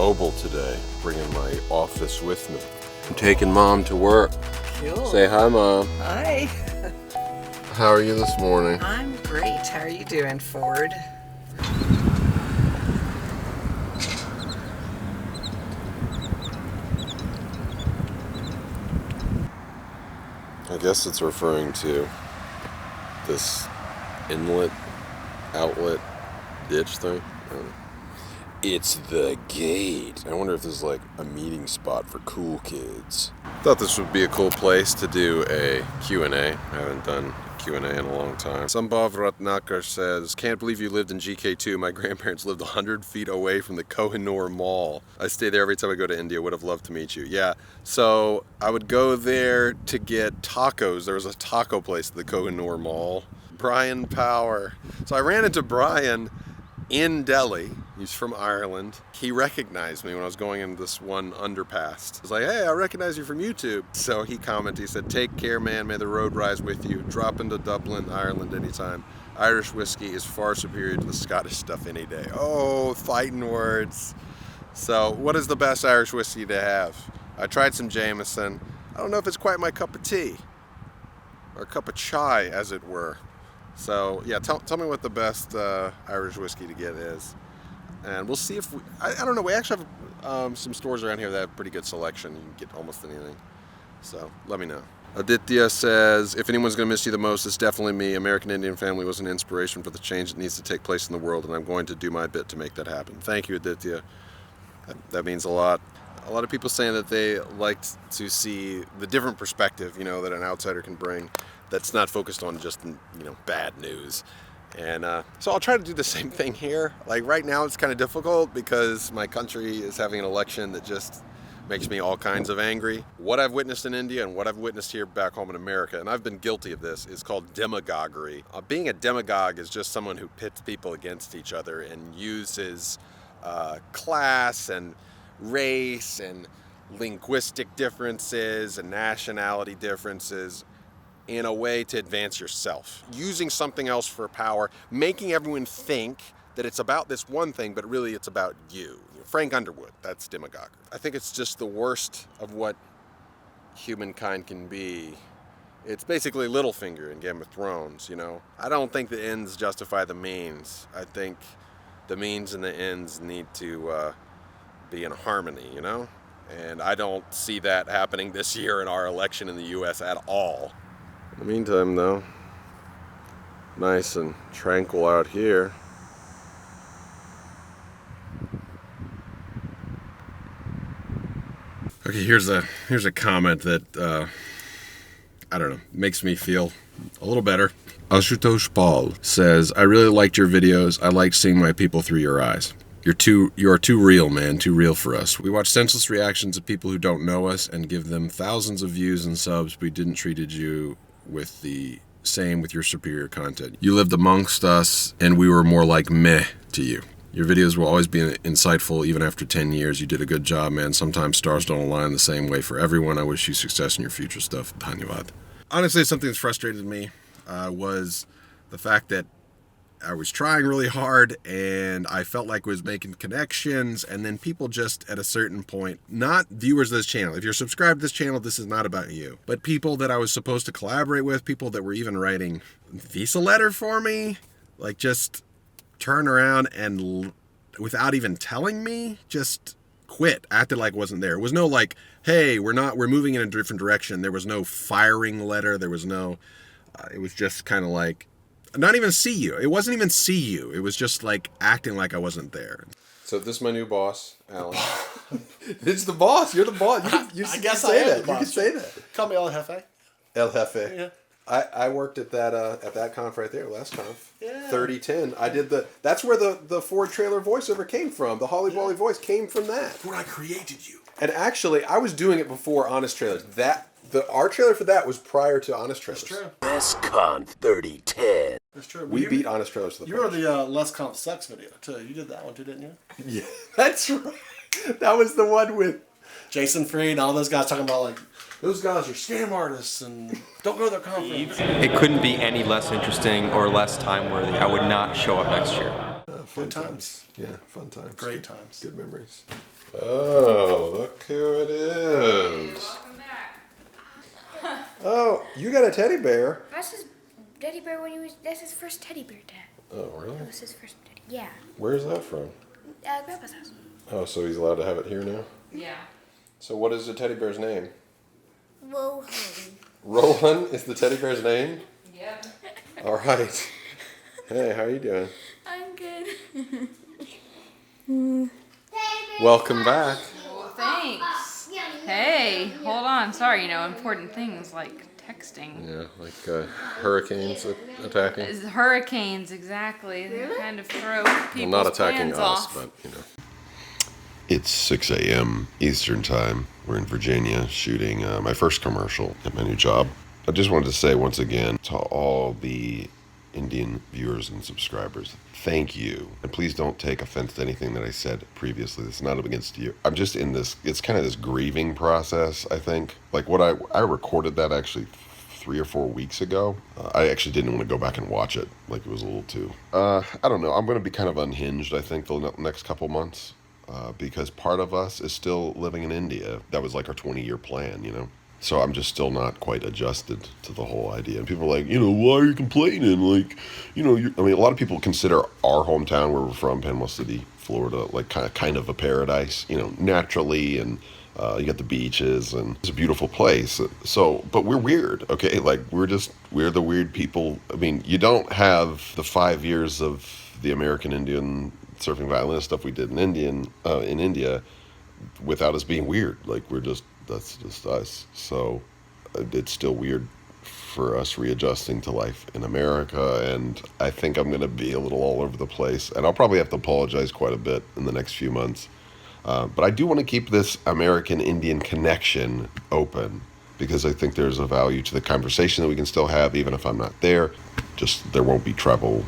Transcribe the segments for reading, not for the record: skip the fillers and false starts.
mobile today, bringing my office with me. I'm taking Mom to work. Cool. Say hi, Mom. Hi. How are you this morning? I'm great. How are you doing, Ford? I guess it's referring to this inlet, outlet, ditch thing. I don't know. It's the gate. I wonder if this is like a meeting spot for cool kids. Thought this would be a cool place to do a Q&A. I haven't done Q&A in a long time. Sambhav Ratnakar says, can't believe you lived in GK2. My grandparents lived 100 feet away from the Kohinoor Mall. I stay there every time I go to India. Would have loved to meet you. Yeah, so I would go there to get tacos. There was a taco place at the Kohinoor Mall. Brian Power. So I ran into Brian in Delhi. He's from Ireland. He recognized me when I was going in this one underpass. I was like, hey, I recognize you from YouTube. So he commented, he said, take care, man. May the road rise with you. Drop into Dublin, Ireland anytime. Irish whiskey is far superior to the Scottish stuff any day. Oh, fighting words. So what is the best Irish whiskey to have? I tried some Jameson. I don't know if it's quite my cup of tea. Or cup of chai, as it were. So yeah, tell me what the best Irish whiskey to get is. And we'll see if I don't know, we actually have some stores around here that have pretty good selection. You can get almost anything. So let me know. Aditya says, if anyone's going to miss you the most, it's definitely me. American Indian family was an inspiration for the change that needs to take place in the world, and I'm going to do my bit to make that happen. Thank you, Aditya. That means a lot. A lot of people saying that they liked to see the different perspective, you know, that an outsider can bring that's not focused on just, you know, bad news. And so I'll try to do the same thing here. Like right now it's kind of difficult because my country is having an election that just makes me all kinds of angry. What I've witnessed in India and what I've witnessed here back home in America, and I've been guilty of this, is called demagoguery. Being a demagogue is just someone who pits people against each other and uses class and race and linguistic differences and nationality differences in a way to advance yourself. Using something else for power, making everyone think that it's about this one thing, but really it's about you. Frank Underwood, that's demagoguery. I think it's just the worst of what humankind can be. It's basically Littlefinger in Game of Thrones, you know? I don't think the ends justify the means. I think the means and the ends need to be in harmony, you know? And I don't see that happening this year in our election in the US at all. In the meantime, though, nice and tranquil out here. Okay, here's a comment that I don't know, makes me feel a little better. Ashutosh Paul says, I really liked your videos. I like seeing my people through your eyes. You are too real, man, too real for us. We watch senseless reactions of people who don't know us and give them thousands of views and subs. We didn't treated you with the same with your superior content. You lived amongst us and we were more like meh to you. Your videos will always be insightful even after 10 years. You did a good job, man. Sometimes stars don't align the same way for everyone. I wish you success in your future stuff. Dhanyavad. Honestly, something that's frustrated me was the fact that I was trying really hard and I felt like I was making connections, and then people just at a certain point, not viewers of this channel. If you're subscribed to this channel, this is not about you. But people that I was supposed to collaborate with, people that were even writing visa letter for me, like just turn around and without even telling me, just quit, acted like it wasn't there. It was no like, hey, we're moving in a different direction. There was no firing letter. There was no, it was just kind of like, not even see you. It wasn't even see you. It was just like acting like I wasn't there. So this is my new boss, Alan. It's the boss. You're the boss. You I guess say I am that. the boss. You can say that. Call me El Jefe. El Jefe. Yeah. I worked at that conf right there, last conf. Yeah. 3010. I did that's where the Ford trailer voiceover came from. The Holly Bolly voice came from that. When I created you. And actually, I was doing it before Honest Trailers. Our trailer for that was prior to Honest Trailers. That's true. Best Conf 3010. That's true. We beat Honest Trailers to the You were the Less Comp Sucks video, too. You did that one, too, didn't you? Yeah, that's right. That was the one with Jason Fried and all those guys talking about, like, those guys are scam artists and don't go to their conference. It couldn't be any less interesting or less time worthy. I would not show up next year. Good times. Yeah, fun times. Great times. Good memories. Oh, look who it is. Welcome back. Oh, you got a teddy bear. That's his teddy bear when he was. That's his first teddy bear, Dad. Oh, really? That was his first teddy. Yeah. Where's that from? Grandpa's house. Oh, so he's allowed to have it here now? Yeah. So what is the teddy bear's name? Whoa. Roland is the teddy bear's name? Yep. All right. Hey, how are you doing? I'm good. Welcome back. Well, thanks. Hey, hold on. Sorry, important things like texting. Yeah, like hurricanes attacking. It's hurricanes, exactly. They kind of throw people's Well, not attacking plans us, off. but It's 6 a.m. Eastern time. We're in Virginia shooting my first commercial at my new job. I just wanted to say once again to all the Indian viewers and subscribers, thank you. And please don't take offense to anything that I said previously. It's not against you. I'm just in this, it's kind of this grieving process, I think. Like what I recorded that actually 3 or 4 weeks ago. I actually didn't want to go back and watch it. Like it was a little too, I don't know. I'm going to be kind of unhinged, I think, the next couple months. Because part of us is still living in India. That was like our 20-year plan. So I'm just still not quite adjusted to the whole idea. And people are like, why are you complaining? Like, a lot of people consider our hometown where we're from, Panama City, Florida, like kind of a paradise, naturally. And you got the beaches and it's a beautiful place. So, but we're weird, okay? Like we're the weird people. I mean, you don't have the 5 years of the American Indian surfing violinist stuff we did in India without us being weird. Like that's just us. So it's still weird for us readjusting to life in America, and I think I'm going to be a little all over the place, and I'll probably have to apologize quite a bit in the next few months. But I do want to keep this American-Indian connection open because I think there's a value to the conversation that we can still have even if I'm not there. Just there won't be travel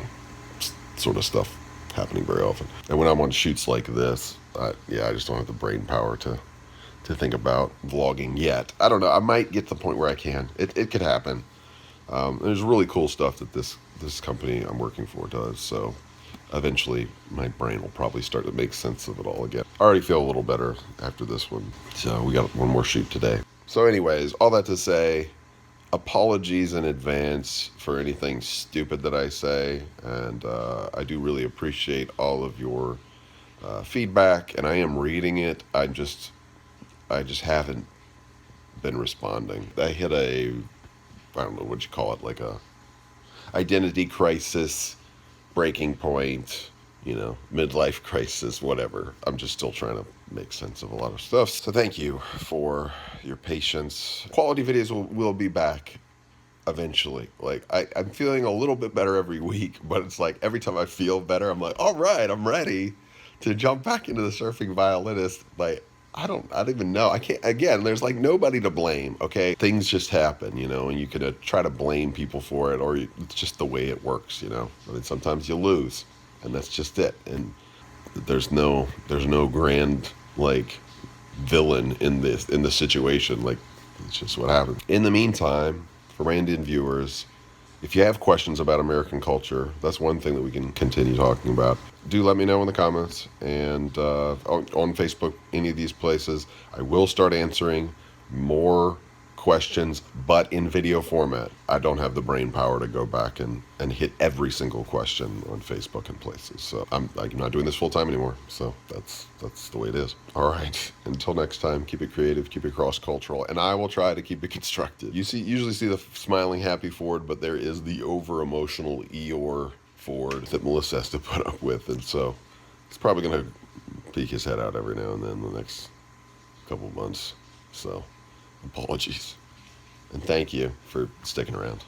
sort of stuff happening very often. And when I'm on shoots like this, I just don't have the brain power to think about vlogging yet. I don't know. I might get to the point where I can. It could happen. There's really cool stuff that this company I'm working for does. So eventually my brain will probably start to make sense of it all again. I already feel a little better after this one. So we got one more shoot today. So anyways, all that to say, apologies in advance for anything stupid that I say, and I do really appreciate all of your feedback, and I am reading it. I just haven't been responding. I hit I don't know what you call it, like a identity crisis, breaking point, midlife crisis, whatever. I'm just still trying to make sense of a lot of stuff. So thank you for your patience. Quality videos will be back eventually. Like I'm feeling a little bit better every week, but it's like every time I feel better, I'm like, all right, I'm ready to jump back into the surfing violinist. Like I don't even know. I can't, again, there's like nobody to blame, okay? Things just happen, and you can try to blame people for it, or it's just the way it works, I mean, sometimes you lose, and that's just it. And there's no grand, like, villain in this situation. Like, it's just what happens. In the meantime, for my Indian viewers, if you have questions about American culture, that's one thing that we can continue talking about. Do let me know in the comments, and on Facebook, any of these places. I will start answering more questions, but in video format. I don't have the brain power to go back and hit every single question on Facebook and places. So I'm not doing this full time anymore. So that's the way it is. All right. Until next time, keep it creative, keep it cross-cultural, and I will try to keep it constructive. You usually see the smiling, happy Ford, but there is the over-emotional Eeyore Ford that Melissa has to put up with, and so he's probably going to peek his head out every now and then the next couple months. So apologies, and thank you for sticking around.